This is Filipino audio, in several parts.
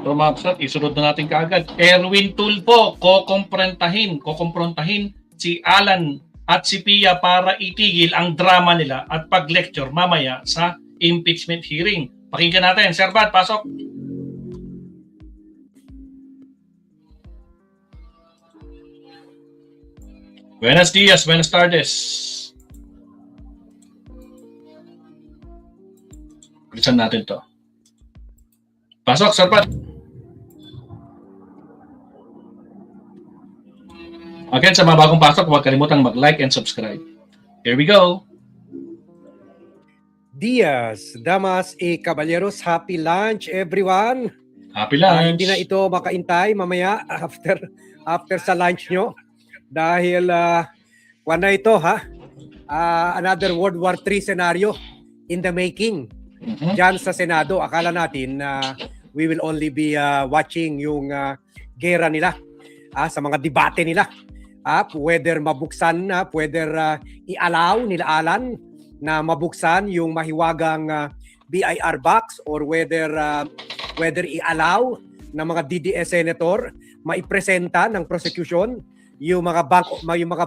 Tumaksat, isunod na natin kaagad. Erwin Tulfo, kukumprontahin si Alan at si Pia para itigil ang drama nila at pag-lecture mamaya sa impeachment hearing. Pakinggan natin. Sir Bad, pasok. Buenos días, buenas tardes. Bilisan natin to. Pasok, Sir Pat. Again, sa mga bagong pasok, huwag kalimutang mag-like and subscribe. Here we go. Dias, damas e caballeros, happy lunch everyone. Happy lunch. Hindi na ito makaintay mamaya after sa lunch nyo. Dahil na ito another World War III scenario in the making. Diyan sa Senado, akala natin na we will only be watching yung gera nila sa mga debate nila. Whether mabuksan na, whether i-allow nila Alan na mabuksan yung mahiwagang BIR box or whether i-allow na mga DDS senator maipresenta ng prosecution yung mga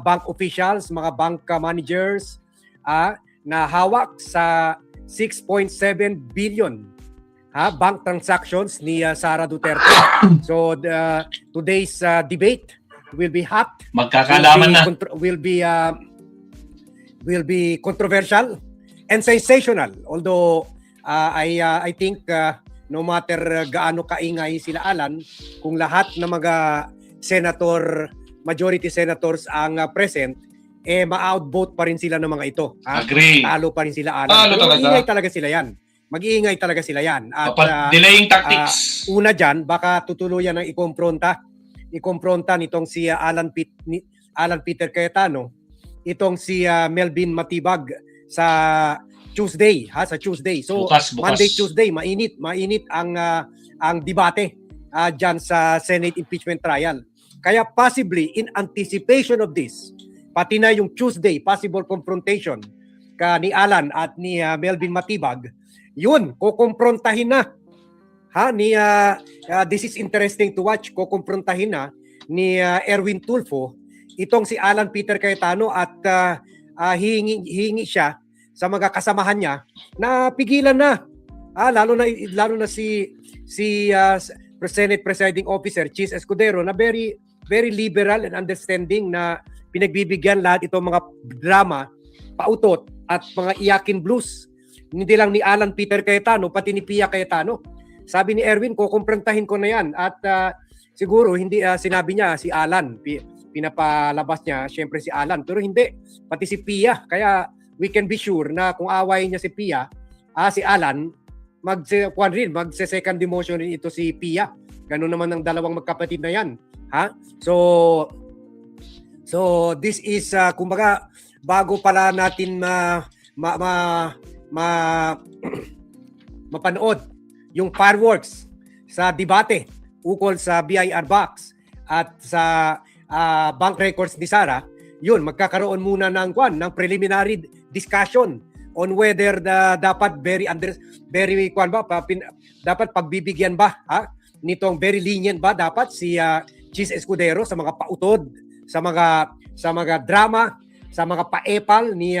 bank officials, mga bank managers na hawak sa 6.7 billion bank transactions ni Sara Duterte. So today's debate will be hot. Magkakalaman na. Will be controversial and sensational. Although I think no matter gaano kaingay sila Alan, kung lahat ng mga majority senators ang present, ma-outvote pa rin sila ng mga ito. Agree. Talo pa rin sila Alan. Talo talaga. Mag-iingay talaga sila yan. Mag-iingay talaga sila yan. At delaying tactics. Una dyan, baka tutuluyan ng ikompronta nitong si Alan Peter Cayetano, itong si Melvin Matibag sa Tuesday, sa Tuesday. So bukas. Monday, Tuesday, mainit ang debate dyan sa Senate impeachment trial. Kaya possibly in anticipation of this, pati na yung Tuesday possible confrontation ni Alan at ni Melvin Matibag, yun, kukumprontahin na this is interesting to watch. Kukumprontahin na ni Erwin Tulfo itong si Alan Peter Cayetano at hihingi siya sa mga kasamahan niya na pigilan na. Lalo na si Senate Presiding Officer Chis Escudero na very liberal and understanding na pinagbibigyan lahat itong mga drama, pautot at mga iyakin blues. Hindi lang ni Alan Peter Cayetano, pati ni Pia Cayetano. Sabi ni Erwin, kukumprontahin ko na yan. At siguro, hindi sinabi niya si Alan. Pinapalabas niya, syempre si Alan. Pero hindi, pati si Pia. Kaya we can be sure na kung away niya si Pia, si Alan, magse-second demotion rin ito si Pia. Ganun naman ang dalawang magkapatid na yan. So this is, kumbaga, bago pala natin mapanood yung fireworks sa debate ukol sa BIR box at sa bank records ni Sara, yun, magkakaroon muna ng preliminary discussion on whether dapat dapat pagbibigyan ba nitong very lenient ba dapat si Chis Escudero sa mga pautod, sa mga drama, sa mga paepal ni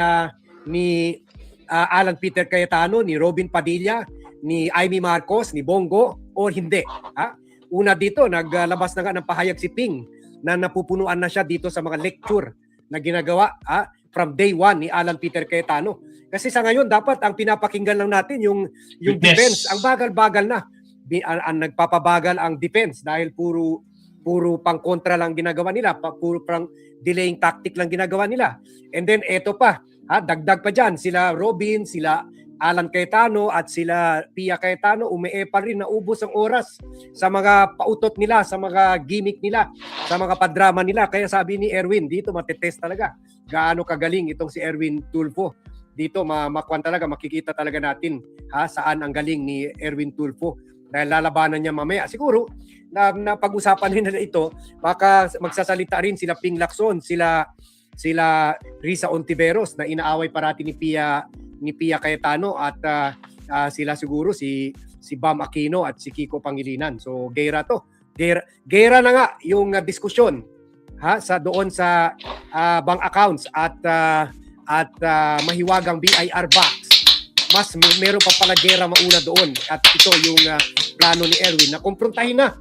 Alan Peter Cayetano, ni Robin Padilla, ni Amy Marcos, ni Bongo, o hindi. Una dito, naglabas na nga ng pahayag si Ping na napupunuan na siya dito sa mga lecture na ginagawa from day one ni Alan Peter Cayetano. Kasi sa ngayon, dapat ang pinapakinggan lang natin yung defense. Ang bagal-bagal na. Ang nagpapabagal ang defense dahil puro pang-kontra lang ginagawa nila, puro pang delaying tactic lang ginagawa nila. And then eto pa, dagdag pa dyan, sila Robin, sila Alan Cayetano at sila Pia Cayetano, pa rin, naubos ang oras sa mga pautot nila, sa mga gimmick nila, sa mga padrama nila. Kaya sabi ni Erwin, dito matetest talaga gaano kagaling itong si Erwin Tulfo. Dito makikita talaga natin saan ang galing ni Erwin Tulfo. Dahil lalabanan niya mamaya. Siguro, na pag-usapan rin nila ito, baka magsasalita rin sila Ping Lacson, sila Risa Ontiveros na inaaway parati ni Pia Cayetano at sila siguro si Bam Aquino at si Kiko Pangilinan. So gera to. Gera na nga yung diskusyon doon sa bank accounts at mahiwagang BIR box. Mas meron pa pala gera mauna doon at ito yung plano ni Erwin na kumprontahin na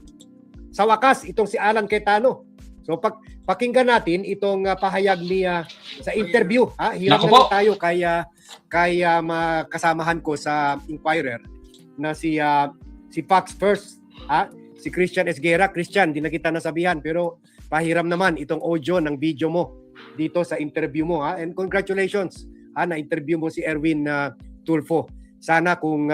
sa wakas itong si Alan Cayetano. So pakinggan natin itong pahayag niya sa interview. Hirap Naku na lang tayo kaya makasamahan ko sa Inquirer na si Fox First, si Christian Esguerra. Christian, di na kita nasabihan pero pahiram naman itong audio ng video mo dito sa interview mo. And congratulations na interview mo si Erwin Tulfo. Sana kung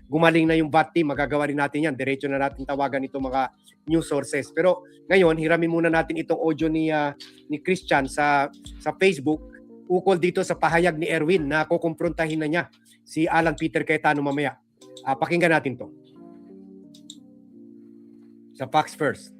gumaling na yung BAT team, magagawa rin natin yan. Diretso na natin tawagan itong mga news sources. Pero ngayon, hiramin muna natin itong audio ni Christian sa Facebook ukol dito sa pahayag ni Erwin na kukumprontahin na niya si Alan Peter Cayetano mamaya. Pakinggan natin to. Sa Fox First.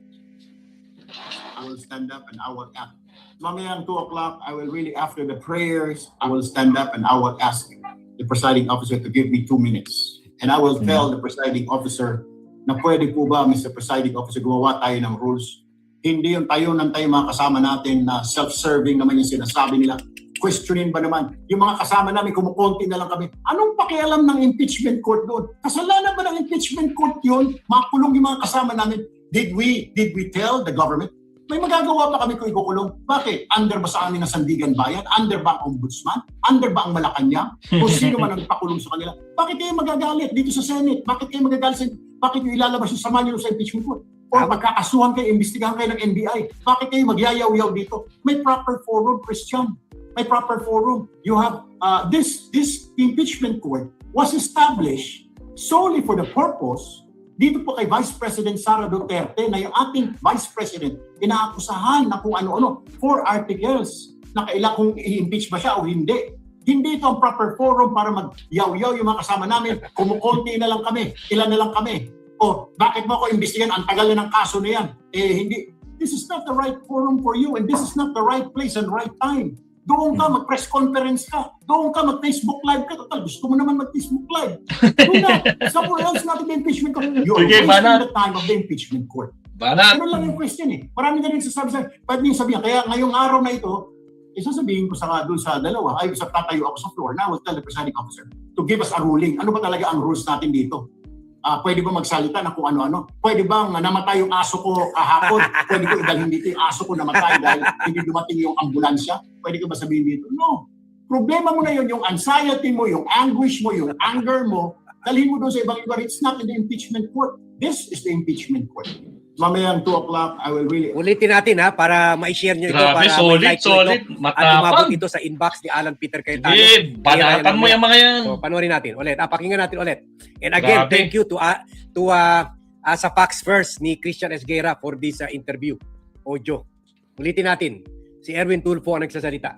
I will stand up and I will ask. Mamayang 2 o'clock, I will really, after the prayers, I will stand up and I will ask the presiding officer to give me 2 minutes. And I will tell the presiding officer na pwede po ba, Mr. Presiding Officer, gumawa tayo ng rules. Hindi yung tayo mga kasama natin na self-serving naman yung sinasabi nila. Questionin ba naman? Yung mga kasama namin, kumukonti na lang kami. Anong pakialam ng impeachment court doon? Kasalanan ba ng impeachment court yun? Makulong yung mga kasama namin. Did we tell the government? May magagawa pa kami kung ikukulong. Bakit? Under ba sa amin ang Sandigan Bayan? Under ba ang Ombudsman? Under ba ang Malacanang? Kung sino man ang pakulong sa kanila? Bakit kayo magagalit dito sa Senate? Bakit kayo magagalit? Bakit kayo ilalabas yung sama nyo sa impeachment court? O magkakasuhan kayo, imbestigahan kayo ng NBI? Bakit kayo magyayaw-yaw dito? May proper forum, Christian. May proper forum. You have, this impeachment court was established solely for the purpose dito po kay Vice President Sara Duterte na yung ating Vice President inaakusahan na kung ano-ano 4 articles na kailangan kung i-impeach ba siya o hindi. Hindi ito ang proper forum para mag-yaw-yaw yung mga kasama namin. Kumukonti na lang kami. Ilan na lang kami. O bakit mo ako imbestigan? Ang tagal na ng kaso na yan. Hindi. This is not the right forum for you and this is not the right place and right time. Doon ka, mag-press conference ka. Doon ka, mag-Facebook live ka. Total, gusto mo naman mag-Facebook live. Do that. Somewhere else natin the impeachment court. You are wasting the time of the impeachment court. Ano lang yung question Marami na rin sasabi sa pwede niyo sabihin. Kaya ngayong araw na ito, isasabihin ko doon sa dalawa, tatayo ako sa floor na I will tell the presiding officer to give us a ruling. Ano ba talaga ang rules natin dito? Pwede ba magsalita na kung ano-ano? Pwede bang namatay yung aso ko kahapon? Pwede ko idalhin dito yung aso ko namatay dahil hindi dumating yung ambulansya? Pwede ko ba sabihin dito? No. Problema mo na yun, yung anxiety mo, yung anguish mo, yung anger mo, dalhin mo doon sa ibang lugar. It's not in the impeachment court. This is the impeachment court. Mamayang 2 o'clock, I will really... Ulitin natin para ma-share nyo ito. Grabe, Para solid. At umabot ito sa inbox ni Alan Peter Cayetano. Banatan mo yung mga yan. So, panoorin natin ulit. Pakinggan natin ulit. And again, thank you to sa Fox First ni Christian Esguerra for this interview. Audio. Ulitin natin. Si Erwin Tulfo ang nagsasalita.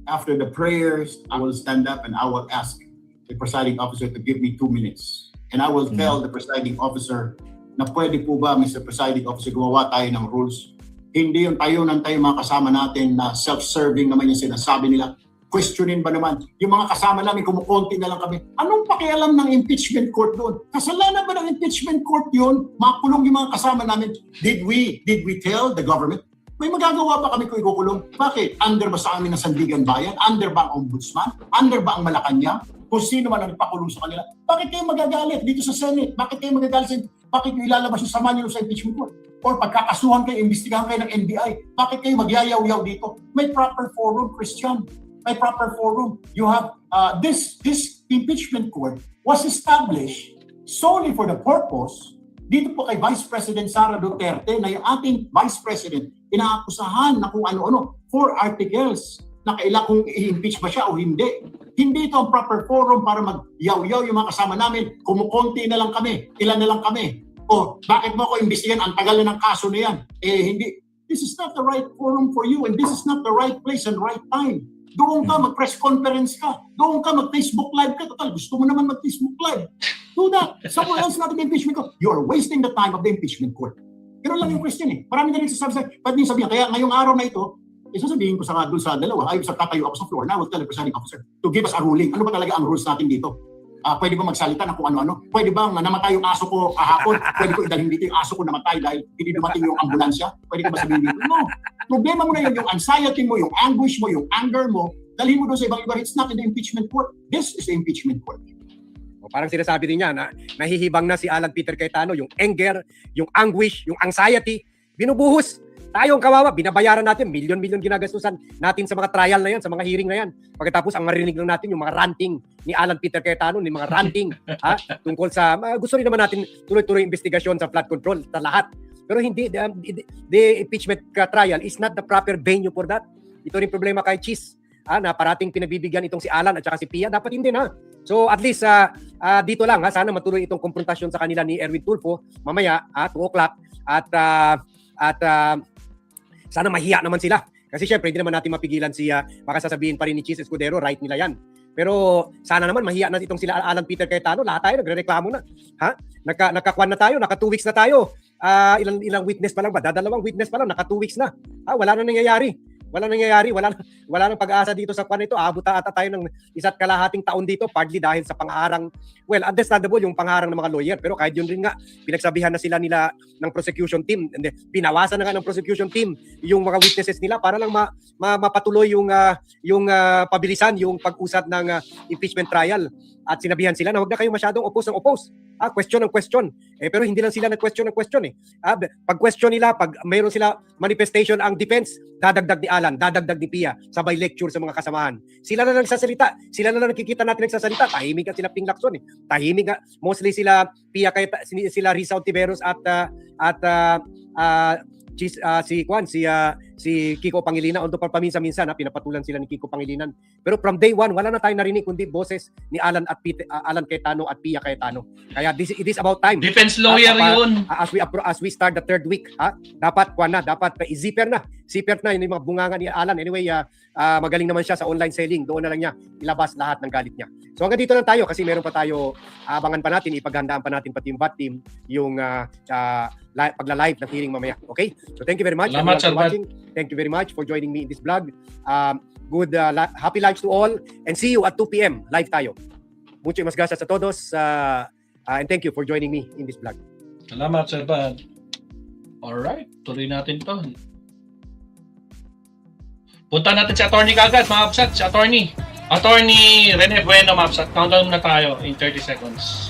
After the prayers, I will stand up and I will ask the presiding officer to give me 2 minutes. And I will tell the presiding officer na pwede po ba, Mr. Presiding Officer, gumawa tayo ng rules. Hindi yung tayo mga kasama natin na self-serving naman yung sinasabi nila. Questionin ba naman? Yung mga kasama namin, kumukonti na lang kami. Anong pakialam ng impeachment court doon? Kasalanan ba ng impeachment court yun? Makulong yung mga kasama namin. Did we tell the government? May magagawa pa kami kung ikukulong. Bakit? Under ba sa amin ng Sandigan Bayan? Under ba ang Ombudsman? Under ba ang Malacanang? Kung sino man ang nagpakulong sa kanila. Bakit kayo magagalit dito sa Senate? Bakit kayo magagalit? Bakit kayo ilalabas yung sama nyo sa impeachment court? Or pagkakasuhan kayo, imbestigahan kayo ng NBI? Bakit kayo magyayaw-yaw dito? May proper forum, Christian. May proper forum. You have, this impeachment court was established solely for the purpose dito po kay Vice President Sara Duterte na yung ating Vice President inaakusahan na kung ano-ano 4 articles na kailangan kung i-impeach ba siya o hindi. Hindi ito ang proper forum para mag-yaw-yaw yung mga kasama namin. Kumukonti na lang kami. Ilan na lang kami. O bakit mo ako imbestigan? Ang tagal na ng kaso na yan. Hindi. This is not the right forum for you and this is not the right place and right time. Doon ka, mag-press conference ka. Doon ka, mag-Facebook live ka. Total, gusto mo naman mag-Facebook live. Do that. Somewhere else natin the impeachment court. You are wasting the time of the impeachment court. Ganun lang yung question Marami na rin sasabi sa pwede niyo sabihin. Kaya ngayong araw na ito, sasabihin ko doon sa dalawa, ay tatayo ako sa floor, now I will tell the presiding officer to give us a ruling. Ano ba talaga ang rules natin dito? Pwede ba magsalita ng kung ano-ano? Pwede ba namatay yung aso ko kahapon? Pwede ko idalhin dito yung aso ko namatay dahil hindi dumating yung ambulansya? Pwede ko ba sabihin dito? No. Problema mo na yun, yung anxiety mo, yung anguish mo, yung anger mo, dalhin mo doon sa ibang iba. It's not in the impeachment court. This is the impeachment court. O, parang sinasabi din niya na nahihibang na si Alan Peter Cayetano, yung anger, yung anguish, yung anxiety, binubuhos. Tayo ang kawawa, binabayaran natin, milyon-milyon ginagastusan natin sa mga trial na yan, sa mga hearing na yan. Pagkatapos ang marinig lang natin yung mga ranting ni Alan Peter Cayetano, ni mga ranting tungkol sa, gusto rin naman natin tuloy-tuloy investigasyon sa flood control, sa lahat. Pero hindi, the impeachment trial is not the proper venue for that. Ito rin problema kay Cheese, na parating pinagbibigyan itong si Alan at saka si Pia, dapat hindi na. So at least dito lang, sana matuloy itong konfrontasyon sa kanila ni Erwin Tulfo mamaya 2 o'clock at sana mahiya naman sila. Kasi syempre, hindi naman natin mapigilan baka sasabihin pa rin ni Cheese Escudero, right nila yan. Pero sana naman mahiya na itong sila Alan Peter Cayetano, lahat tayo nagrereklamo na. Nakakuan na tayo, naka 2 weeks na tayo. Ilang witness pa lang ba? Dadalawang witness pa lang, naka 2 weeks na. Wala na nangyayari. Wala nang pag-asa dito sa kwan ito. Abot ata tayo ng 1.5 taon dito, partly dahil sa pangharang. Well, understandable yung pangharang ng mga lawyer, pero kahit yun rin nga, pinagsabihan na sila ng prosecution team. Pinawasan na nga ng prosecution team yung mga witnesses nila para lang mapatuloy yung pabilisan yung pag-usad ng impeachment trial. At sinabihan sila na huwag na kayo masyadong oppose. Question ng question. Pero hindi lang sila nag-question ng question . Pag question nila, pag mayroon sila manifestation ang defense, dadagdag ni Alan, dadagdag ni Pia, sabay lecture sa mga kasamahan. Sila na nagsasalita. Sila na nakikita natin nagsasalita. Tahimik at sila Ping Lacson . Tahimik nga. Mostly sila Pia, sila Risa Ontiveros at si Kiko Pangilinan, although paminsan-minsan pinapatulan sila ni Kiko Pangilinan. Pero from day one, wala na tayong narinig kundi boses ni Alan Cayetano at Pia Cayetano. Kaya it is about time. Defense lawyer yun. As we start the 3rd week, dapat i-zipper na yung mga bunganga ni Alan. Anyway, magaling naman siya sa online selling. Doon na lang niya ilabas lahat ng galit niya. So hanggang dito lang tayo kasi meron pa tayo, abangan pa natin, ipaghandaan pa natin pati yung BAT team yung pagla-live ng hearing mamaya. Okay? So thank you very much. Salamat, Sir Bat. Thank you very much for joining me in this vlog. Good happy lunch to all and see you at 2 p.m. live tayo. Mucho mas gracias a todos and thank you for joining me in this vlog. Salamat, Sir Bad. Alright, tuloy natin to. Punta natin si attorney kagad, mga kapsat. Si attorney Rene Bueno, mga kapsat. Countdown na tayo in 30 seconds.